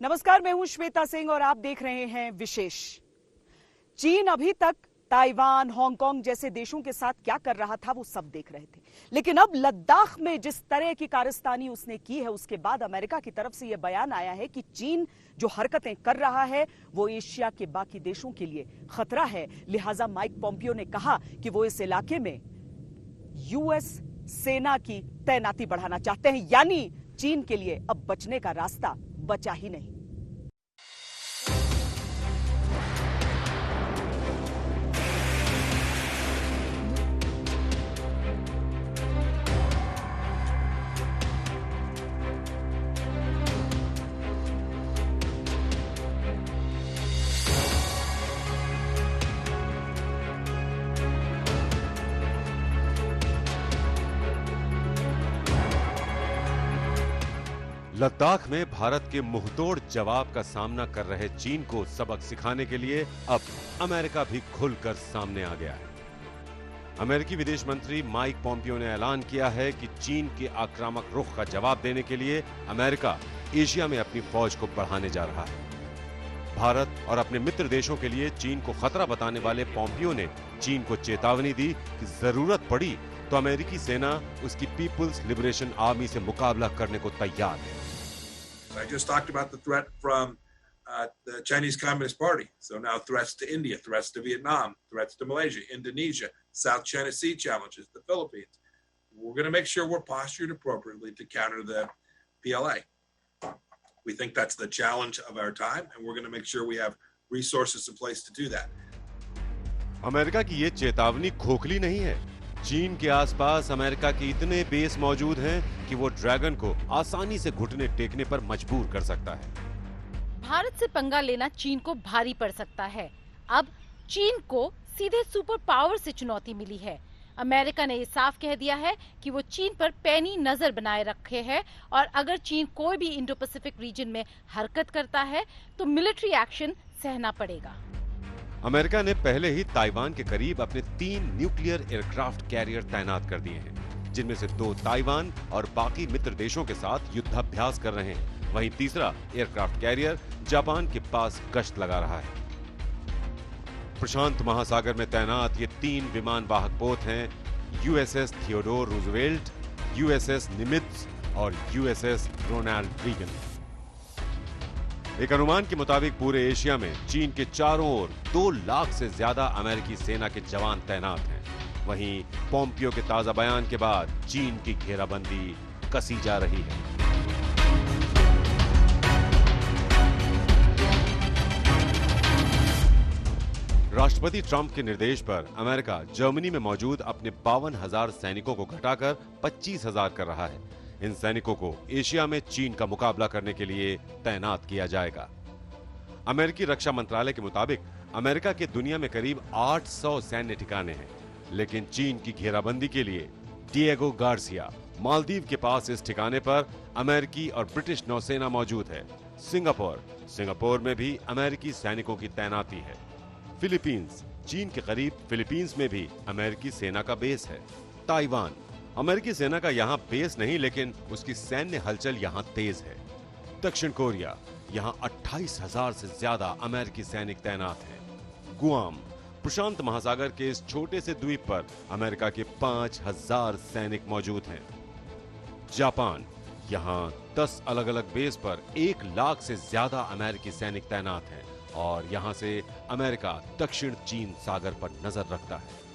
नमस्कार, मैं हूं श्वेता सिंह और आप देख रहे हैं विशेष। चीन अभी तक ताइवान, हांगकांग जैसे देशों के साथ क्या कर रहा था वो सब देख रहे थे, लेकिन अब लद्दाख में जिस तरह की कारस्तानी उसने की है उसके बाद अमेरिका की तरफ से यह बयान आया है कि चीन जो हरकतें कर रहा है वो एशिया के बाकी देशों के लिए खतरा है। लिहाजा माइक पोम्पियो ने कहा कि वो इस इलाके में यूएस सेना की तैनाती बढ़ाना चाहते हैं, यानी चीन के लिए अब बचने का रास्ता बचा ही नहीं। लद्दाख में भारत के मुंहतोड़ जवाब का सामना कर रहे चीन को सबक सिखाने के लिए अब अमेरिका भी खुलकर सामने आ गया है। अमेरिकी विदेश मंत्री माइक पोम्पियो ने ऐलान किया है कि चीन के आक्रामक रुख का जवाब देने के लिए अमेरिका एशिया में अपनी फौज को बढ़ाने जा रहा है। भारत और अपने मित्र देशों के लिए चीन को खतरा बताने वाले पोम्पियो ने चीन को चेतावनी दी कि जरूरत पड़ी तो अमेरिकी सेना उसकी पीपुल्स लिबरेशन आर्मी से मुकाबला करने को तैयार है। I just talked about the threat from the Chinese Communist Party. So now threats to India, threats to Vietnam, threats to Malaysia, Indonesia, South China Sea challenges, the Philippines. We're going to make sure we're postured appropriately to counter the PLA. We think that's the challenge of our time, and we're going to make sure we have resources in place to do that. America की ये चेतावनी खोखली नहीं है। चीन के आसपास America के इतने बेस मौजूद हैं कि वो ड्रैगन को आसानी से घुटने टेकने पर मजबूर कर सकता है। भारत से पंगा लेना चीन को भारी पड़ सकता है। अब चीन को सीधे सुपर पावर से चुनौती मिली है। अमेरिका ने ये साफ कह दिया है कि वो चीन पर पैनी नजर बनाए रखे है और अगर चीन कोई भी इंडो पैसिफिक रीजन में हरकत करता है तो मिलिट्री एक्शन सहना पड़ेगा। अमेरिका ने पहले ही ताइवान के करीब अपने 3 न्यूक्लियर एयरक्राफ्ट कैरियर तैनात कर दिए हैं, जिनमें से 2 ताइवान और बाकी मित्र देशों के साथ युद्धाभ्यास कर रहे हैं। वहीं तीसरा एयरक्राफ्ट कैरियर जापान के पास गश्त लगा रहा है। प्रशांत महासागर में तैनात ये 3 विमान वाहक पोत हैं यूएसएस थियोडोर रूजवेल्ट, यूएसएस निमित्ज और यूएसएस रोनाल्ड रीगन। एक अनुमान के मुताबिक पूरे एशिया में चीन के चारों ओर 2 लाख से ज्यादा अमेरिकी सेना के जवान तैनात हैं। वहीं पोम्पियो के ताजा बयान के बाद चीन की घेराबंदी कसी जा रही है। राष्ट्रपति ट्रंप के निर्देश पर अमेरिका जर्मनी में मौजूद अपने 52,000 सैनिकों को घटाकर 25,000 कर रहा है। इन सैनिकों को एशिया में चीन का मुकाबला करने के लिए तैनात किया जाएगा। अमेरिकी रक्षा मंत्रालय के मुताबिक अमेरिका के दुनिया में करीब 800 सैन्य ठिकाने हैं, लेकिन चीन की घेराबंदी के लिए डिएगो गार्सिया मालदीव के पास इस ठिकाने पर अमेरिकी और ब्रिटिश नौसेना मौजूद है। सिंगापुर में भी अमेरिकी सैनिकों की तैनाती है। फिलीपींस, चीन के करीब फिलीपींस में भी अमेरिकी सेना का बेस है। ताइवान, अमेरिकी सेना का यहाँ बेस नहीं, लेकिन उसकी सैन्य हलचल यहाँ तेज है। दक्षिण कोरिया, यहाँ 28,000 से ज्यादा अमेरिकी सैनिक तैनात हैं। गुआम, प्रशांत महासागर के इस छोटे से द्वीप पर अमेरिका के 5,000 सैनिक मौजूद हैं। जापान, यहाँ 10 अलग अलग बेस पर 1 लाख से ज्यादा अमेरिकी सैनिक तैनात हैं और यहाँ से अमेरिका दक्षिण चीन सागर पर नजर रखता है।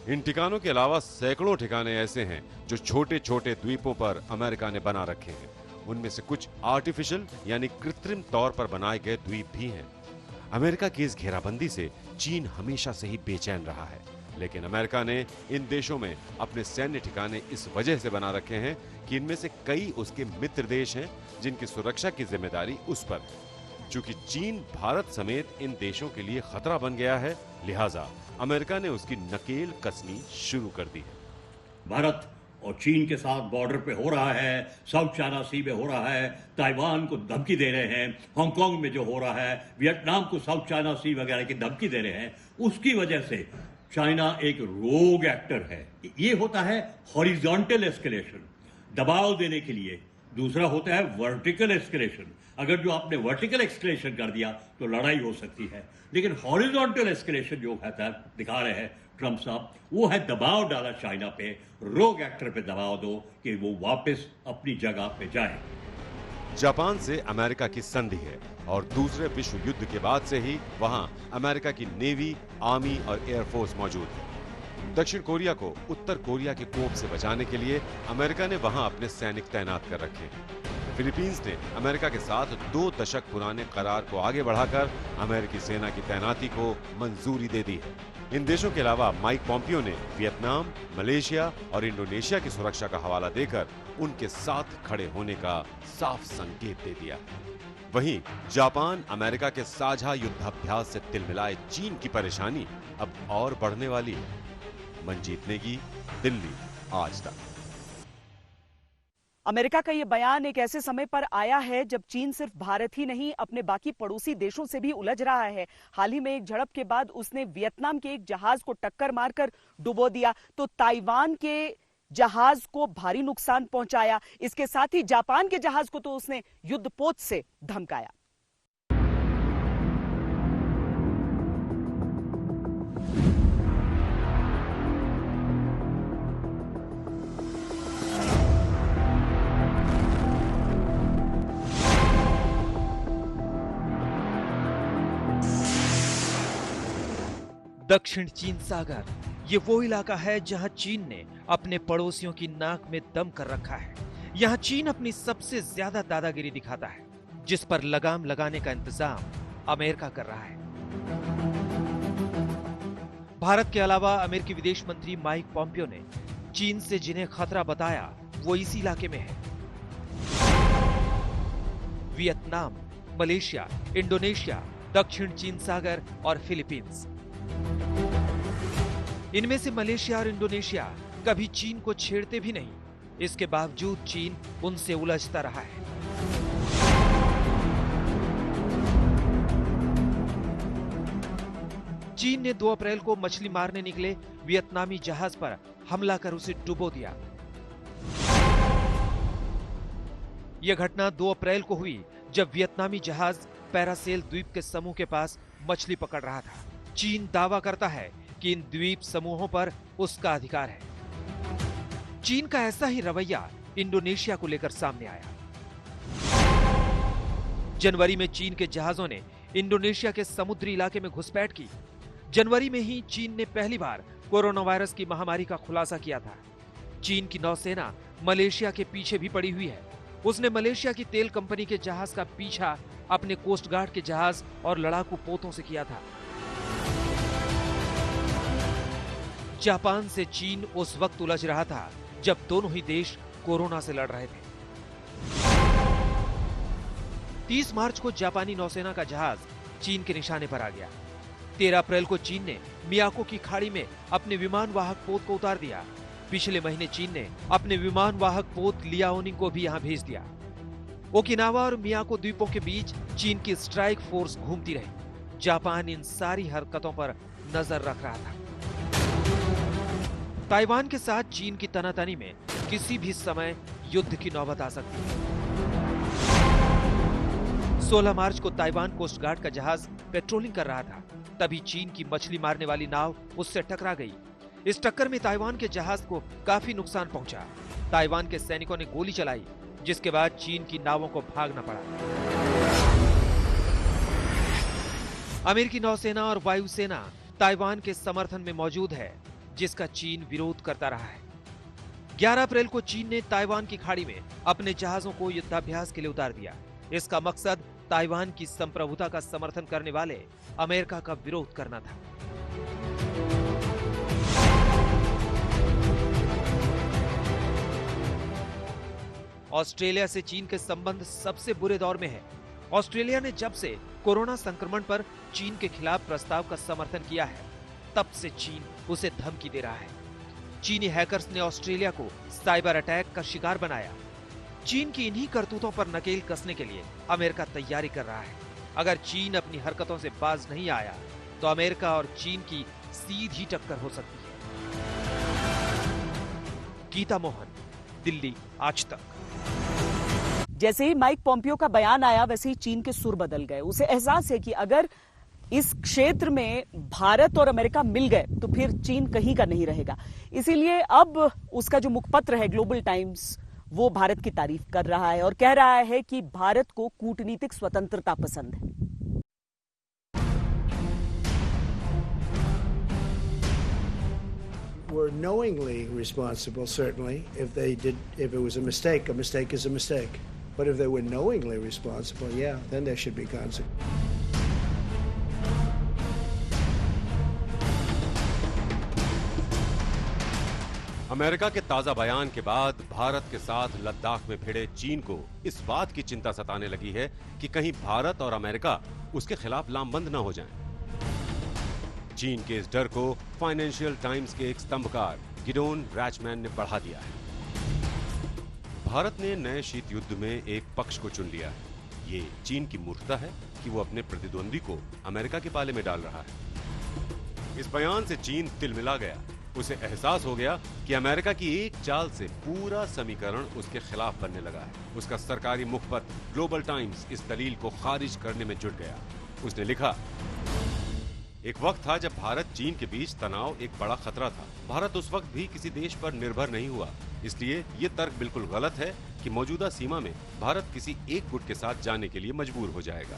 इन ठिकानों के अलावा सैकड़ों ठिकाने ऐसे हैं जो छोटे छोटे द्वीपों पर अमेरिका ने बना रखे हैं। उनमें से कुछ आर्टिफिशियल यानी कृत्रिम तौर पर बनाए गए द्वीप भी हैं। अमेरिका की इस घेराबंदी से चीन हमेशा से ही बेचैन रहा है, लेकिन अमेरिका ने इन देशों में अपने सैन्य ठिकाने इस वजह से बना रखे हैं कि इनमें से कई उसके मित्र देश हैं जिनकी सुरक्षा की जिम्मेदारी उस पर है। चूंकि चीन भारत समेत इन देशों के लिए खतरा बन गया है, लिहाजा अमेरिका ने उसकी नकेल कसनी शुरू कर दी है। भारत और चीन के साथ बॉर्डर पे हो रहा है, साउथ चाइना सी में हो रहा है, ताइवान को धमकी दे रहे हैं, हांगकांग में जो हो रहा है, वियतनाम को साउथ चाइना सी वगैरह की धमकी दे रहे हैं। उसकी वजह से चाइना एक रोग एक्टर है। ये होता है हॉरिजॉन्टल एस्केलेशन, दबाव देने के लिए दूसरा होता है वर्टिकल एस्केलेशन। अगर जो आपने वर्टिकल एस्केलेशन कर दिया तो लड़ाई हो सकती है, लेकिन हॉरिजॉन्टल एस्केलेशन जो है दिखा रहे हैं ट्रंप साहब, वो है दबाव डाला चाइना पे, रोग एक्टर पे दबाव दो कि वो वापस अपनी जगह पे जाए। जापान से अमेरिका की संधि है और दूसरे विश्व युद्ध के बाद से ही वहां अमेरिका की नेवी, आर्मी और एयरफोर्स मौजूद है। दक्षिण कोरिया को उत्तर कोरिया के कोप से बचाने के लिए अमेरिका ने वहां अपने सैनिक तैनात कर रखे हैं। फिलीपींस ने अमेरिका के साथ 2 दशक पुराने करार को आगे बढ़ाकर अमेरिकी सेना की तैनाती को मंजूरी दे दी है। इन देशों के अलावा माइक पॉम्पियो ने वियतनाम, मलेशिया और इंडोनेशिया की सुरक्षा का हवाला देकर उनके साथ खड़े होने का साफ संकेत दे दिया। वहीं जापान अमेरिका के साझा युद्धाभ्यास से तिलमिलाए चीन की परेशानी अब और बढ़ने वाली है। मंजीत नेगी, दिल्ली, आज तक। अमेरिका का यह बयान एक ऐसे समय पर आया है जब चीन सिर्फ भारत ही नहीं अपने बाकी पड़ोसी देशों से भी उलझ रहा है। हाल ही में एक झड़प के बाद उसने वियतनाम के एक जहाज को टक्कर मारकर डुबो दिया तो ताइवान के जहाज को भारी नुकसान पहुंचाया। इसके साथ ही जापान के जहाज को तो उसने युद्धपोत से धमकाया। दक्षिण चीन सागर ये वो इलाका है जहां चीन ने अपने पड़ोसियों की नाक में दम कर रखा है। यहां चीन अपनी सबसे ज्यादा दादागिरी दिखाता है, जिस पर लगाम लगाने का इंतजाम अमेरिका कर रहा है। भारत के अलावा अमेरिकी विदेश मंत्री माइक पॉम्पियो ने चीन से जिन्हें खतरा बताया वो इसी इलाके में है। वियतनाम, मलेशिया, इंडोनेशिया, दक्षिण चीन सागर और फिलीपींस। इनमें से मलेशिया और इंडोनेशिया कभी चीन को छेड़ते भी नहीं, इसके बावजूद चीन उनसे उलझता रहा है। चीन ने 2 अप्रैल को मछली मारने निकले वियतनामी जहाज पर हमला कर उसे डुबो दिया। यह घटना 2 अप्रैल को हुई जब वियतनामी जहाज पैरासेल द्वीप के समूह के पास मछली पकड़ रहा था। चीन दावा करता है कि इन द्वीप समूहों पर उसका अधिकार है। चीन का ऐसा ही रवैया इंडोनेशिया को लेकर सामने आया। जनवरी में चीन के जहाजों ने इंडोनेशिया के समुद्री इलाके में घुसपैठ की। जनवरी में ही चीन ने पहली बार कोरोना वायरस की महामारी का खुलासा किया था। चीन की नौसेना मलेशिया के पीछे भी पड़ी हुई है। उसने मलेशिया की तेल कंपनी के जहाज का पीछा अपने कोस्ट गार्ड के जहाज और लड़ाकू पोतों से किया था। जापान से चीन उस वक्त उलझ रहा था जब दोनों ही देश कोरोना से लड़ रहे थे। 30 मार्च को जापानी नौसेना का जहाज चीन के निशाने पर आ गया। 13 अप्रैल को चीन ने मियाको की खाड़ी में अपने विमान वाहक पोत को उतार दिया। पिछले महीने चीन ने अपने विमान वाहक पोत लियाओनिंग को भी यहां भेज दिया। ओकिनावा और मियाको द्वीपों के बीच चीन की स्ट्राइक फोर्स घूमती रही। जापान इन सारी हरकतों पर नजर रख रहा था। ताइवान के साथ चीन की तनातनी में किसी भी समय युद्ध की नौबत आ सकती है। 16 मार्च को ताइवान कोस्ट गार्ड का जहाज पेट्रोलिंग कर रहा था, तभी चीन की मछली मारने वाली नाव उससे टकरा गई। इस टक्कर में ताइवान के जहाज को काफी नुकसान पहुंचा। ताइवान के सैनिकों ने गोली चलाई, जिसके बाद चीन की नावों को भागना पड़ा। अमेरिकी नौसेना और वायुसेना ताइवान के समर्थन में मौजूद है, जिसका चीन विरोध करता रहा है। 11 अप्रैल को चीन ने ताइवान की खाड़ी में अपने जहाजों को युद्धाभ्यास के लिए उतार दिया। इसका मकसद ताइवान की संप्रभुता का समर्थन करने वाले अमेरिका का विरोध करना था। ऑस्ट्रेलिया से चीन के संबंध सबसे बुरे दौर में है। ऑस्ट्रेलिया ने जब से कोरोना संक्रमण पर चीन के खिलाफ प्रस्ताव का समर्थन किया है, तब से चीन उसे धमकी दे रहा है। चीनी हैकर्स ने ऑस्ट्रेलिया को साइबर अटैक का शिकार बनाया। चीन की इन्हीं करतूतों पर नकेल कसने के लिए अमेरिका तैयारी कर रहा है। अगर चीन अपनी हरकतों से बाज नहीं आया तो अमेरिका और चीन की सीधी टक्कर हो सकती है। गीता मोहन, दिल्ली, आज तक। जैसे ही माइक पॉम्पियो का बयान आया वैसे ही चीन के सुर बदल गए। उसे एहसास है कि अगर इस क्षेत्र में भारत और अमेरिका मिल गए तो फिर चीन कहीं का नहीं रहेगा। इसीलिए अब उसका जो मुखपत्र है ग्लोबल टाइम्स, वो भारत की तारीफ कर रहा है और कह रहा है कि भारत को कूटनीतिक स्वतंत्रता पसंद है। Were knowingly responsible, certainly. If it was a mistake is a mistake. But if they were knowingly responsible, yeah, then there should be consequences. America के ताजा बयान के बाद भारत के साथ लद्दाख में भिड़े चीन को इस बात की चिंता सताने लगी है कि कहीं भारत और अमेरिका उसके खिलाफ लामबंद न हो जाएं। चीन के इस डर को फाइनेंशियल टाइम्स के एक स्तंभकार गिडोन रैचमैन ने बढ़ा दिया है। भारत ने नए शीत युद्ध में एक पक्ष को चुन लिया है। ये चीन की मूर्खता है कि वो अपने प्रतिद्वंदी को अमेरिका के पाले में डाल रहा है। इस बयान से चीन तिलमिला गया। उसे एहसास हो गया कि अमेरिका की एक चाल से पूरा समीकरण उसके खिलाफ बनने लगा है। उसका सरकारी मुखपत्र ग्लोबल टाइम्स इस दलील को खारिज करने में जुट गया। उसने लिखा, एक वक्त था जब भारत चीन के बीच तनाव एक बड़ा खतरा था। भारत उस वक्त भी किसी देश पर निर्भर नहीं हुआ। इसलिए ये तर्क बिल्कुल गलत है कि मौजूदा सीमा में भारत किसी एक गुट के साथ जाने के लिए मजबूर हो जाएगा।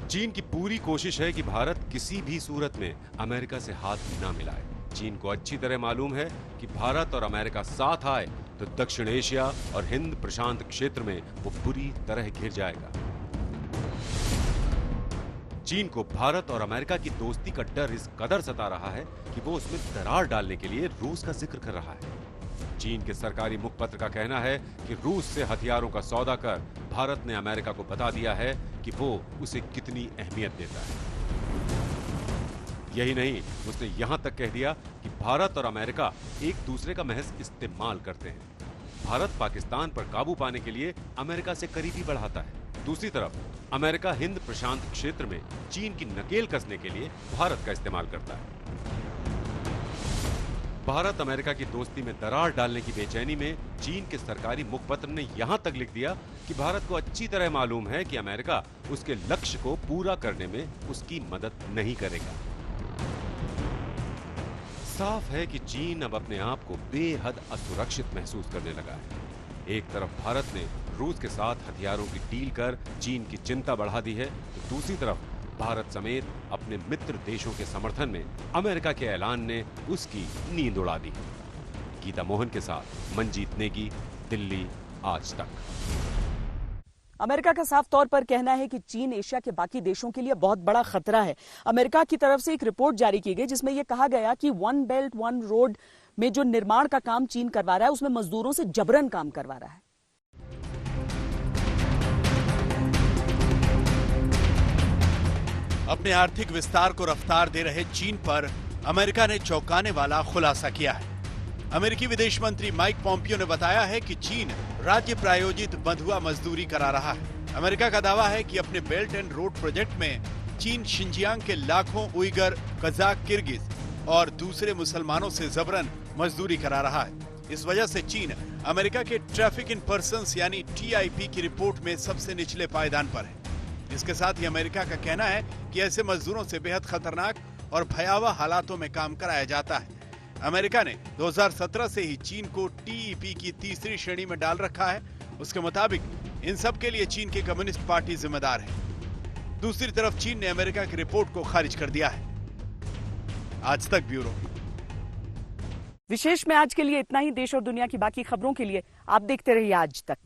चीन की पूरी कोशिश है कि भारत किसी भी सूरत में अमेरिका से हाथ न मिलाए। चीन को अच्छी तरह मालूम है कि भारत और अमेरिका साथ आए तो दक्षिण एशिया और हिंद प्रशांत क्षेत्र में वो बुरी तरह घिर जाएगा। चीन को भारत और अमेरिका की दोस्ती का डर इस कदर सता रहा है कि वो उसमें दरार डालने के लिए रूस का जिक्र कर रहा है। चीन के सरकारी मुखपत्र का कहना है कि रूस से हथियारों का सौदा कर भारत ने अमेरिका को बता दिया है कि वो उसे कितनी अहमियत देता है। यही नहीं, उसने यहां तक कह दिया कि भारत और अमेरिका एक दूसरे का महज इस्तेमाल करते हैं। भारत पाकिस्तान पर काबू पाने के लिए अमेरिका से करीबी बढ़ाता है। दूसरी तरफ अमेरिका हिंद प्रशांत क्षेत्र में चीन की नकेल कसने के लिए भारत का इस्तेमाल करता है। भारत अमेरिका की दोस्ती में दरार डालने की बेचैनी में चीन के सरकारी मुखपत्र ने यहां तक लिख दिया कि भारत को अच्छी तरह मालूम है कि अमेरिका उसके लक्ष्य को पूरा करने में उसकी मदद नहीं करेगा। साफ है कि चीन अब अपने आप को बेहद असुरक्षित महसूस करने लगा है। एक तरफ भारत ने रूस के साथ हथियारों की डील कर चीन की चिंता बढ़ा दी है, तो दूसरी तरफ भारत समेत अपने मित्र देशों के समर्थन में अमेरिका के ऐलान ने उसकी नींद उड़ा दी। गीता मोहन के साथ मंजीत नेगी, दिल्ली आज तक। अमेरिका का साफ तौर पर कहना है कि चीन एशिया के बाकी देशों के लिए बहुत बड़ा खतरा है। अमेरिका की तरफ से एक रिपोर्ट जारी की गई जिसमें यह कहा गया कि वन बेल्ट वन रोड में जो निर्माण का काम चीन करवा रहा है उसमें मजदूरों से जबरन काम करवा रहा है। अपने आर्थिक विस्तार को रफ्तार दे रहे चीन पर अमेरिका ने चौंकाने वाला खुलासा किया है। अमेरिकी विदेश मंत्री माइक पॉम्पियो ने बताया है कि चीन राज्य प्रायोजित बंधुआ मजदूरी करा रहा है। अमेरिका का दावा है कि अपने बेल्ट एंड रोड प्रोजेक्ट में चीन शिंजियांग के लाखों उइगर, कजाक, किर्गिज और दूसरे मुसलमानों से जबरन मजदूरी करा रहा है। इस वजह से चीन अमेरिका के ट्रैफिक इन पर्सन्स यानी TIP की रिपोर्ट में सबसे निचले पायदान पर है। इसके साथ ही अमेरिका का कहना है कि ऐसे मजदूरों से बेहद खतरनाक और भयावह हालातों में काम कराया जाता है। अमेरिका ने 2017 से ही चीन को TEP की तीसरी श्रेणी में डाल रखा है। उसके मुताबिक इन सब के लिए चीन की कम्युनिस्ट पार्टी जिम्मेदार है। दूसरी तरफ चीन ने अमेरिका की रिपोर्ट को खारिज कर दिया है। आज तक ब्यूरो। विशेष में आज के लिए इतना ही। देश और दुनिया की बाकी खबरों के लिए आप देखते रहिए आज तक।